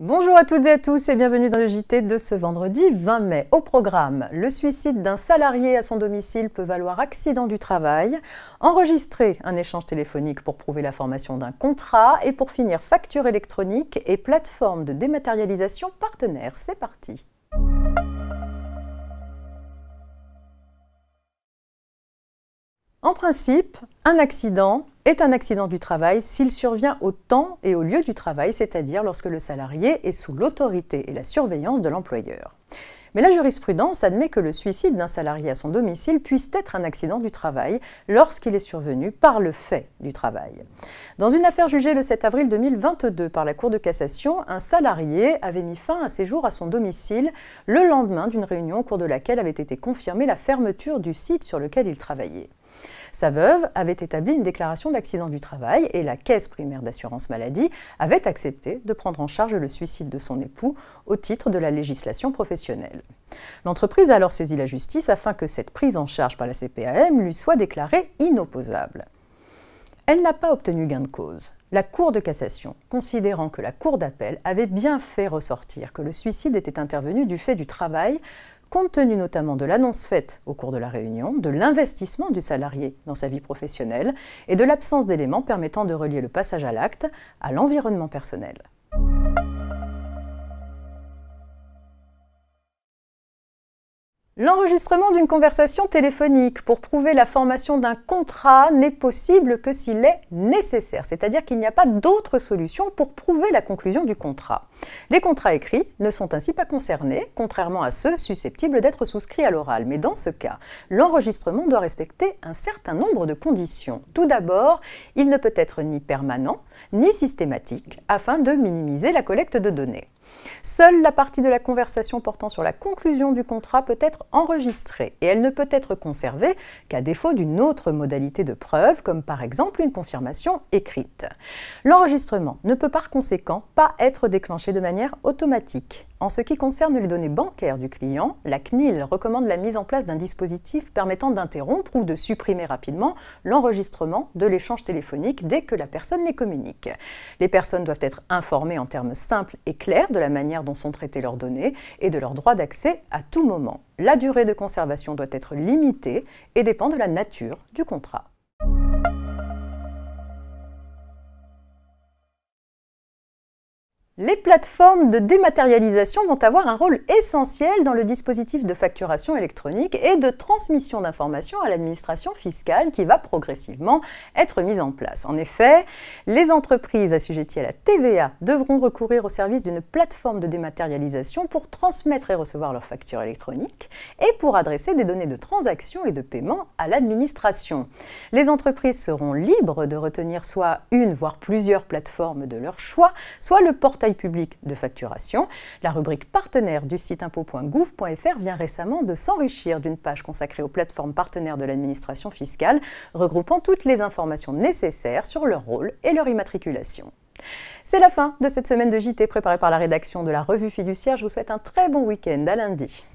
Bonjour à toutes et à tous et bienvenue dans le JT de ce vendredi 20 mai. Au programme, le suicide d'un salarié à son domicile peut valoir accident du travail, enregistrer un échange téléphonique pour prouver la formation d'un contrat et pour finir facture électronique et plateforme de dématérialisation partenaire. C'est parti. En principe, un accident est un accident du travail s'il survient au temps et au lieu du travail, c'est-à-dire lorsque le salarié est sous l'autorité et la surveillance de l'employeur. Mais la jurisprudence admet que le suicide d'un salarié à son domicile puisse être un accident du travail lorsqu'il est survenu par le fait du travail. Dans une affaire jugée le 7 avril 2022 par la Cour de cassation, un salarié avait mis fin à ses jours à son domicile le lendemain d'une réunion au cours de laquelle avait été confirmée la fermeture du site sur lequel il travaillait. Sa veuve avait établi une déclaration d'accident du travail et la Caisse primaire d'assurance maladie avait accepté de prendre en charge le suicide de son époux au titre de la législation professionnelle. L'entreprise a alors saisi la justice afin que cette prise en charge par la CPAM lui soit déclarée inopposable. Elle n'a pas obtenu gain de cause. La Cour de cassation, considérant que la Cour d'appel avait bien fait ressortir que le suicide était intervenu du fait du travail, compte tenu notamment de l'annonce faite au cours de la réunion, de l'investissement du salarié dans sa vie professionnelle et de l'absence d'éléments permettant de relier le passage à l'acte à l'environnement personnel. L'enregistrement d'une conversation téléphonique pour prouver la formation d'un contrat n'est possible que s'il est nécessaire, c'est-à-dire qu'il n'y a pas d'autre solution pour prouver la conclusion du contrat. Les contrats écrits ne sont ainsi pas concernés, contrairement à ceux susceptibles d'être souscrits à l'oral. Mais dans ce cas, l'enregistrement doit respecter un certain nombre de conditions. Tout d'abord, il ne peut être ni permanent, ni systématique, afin de minimiser la collecte de données. Seule la partie de la conversation portant sur la conclusion du contrat peut être enregistrée et elle ne peut être conservée qu'à défaut d'une autre modalité de preuve, comme par exemple une confirmation écrite. L'enregistrement ne peut par conséquent pas être déclenché de manière automatique. En ce qui concerne les données bancaires du client, la CNIL recommande la mise en place d'un dispositif permettant d'interrompre ou de supprimer rapidement l'enregistrement de l'échange téléphonique dès que la personne les communique. Les personnes doivent être informées en termes simples et clairs de la manière dont sont traitées leurs données et de leur droit d'accès à tout moment. La durée de conservation doit être limitée et dépend de la nature du contrat. Les plateformes de dématérialisation vont avoir un rôle essentiel dans le dispositif de facturation électronique et de transmission d'informations à l'administration fiscale qui va progressivement être mise en place. En effet, les entreprises assujetties à la TVA devront recourir au service d'une plateforme de dématérialisation pour transmettre et recevoir leurs factures électroniques et pour adresser des données de transaction et de paiement à l'administration. Les entreprises seront libres de retenir soit une, voire plusieurs plateformes de leur choix, soit le portail public de facturation. La rubrique partenaire du site impôts.gouv.fr vient récemment de s'enrichir d'une page consacrée aux plateformes partenaires de l'administration fiscale, regroupant toutes les informations nécessaires sur leur rôle et leur immatriculation. C'est la fin de cette semaine de JT préparée par la rédaction de la Revue Fiduciaire. Je vous souhaite un très bon week-end. À lundi.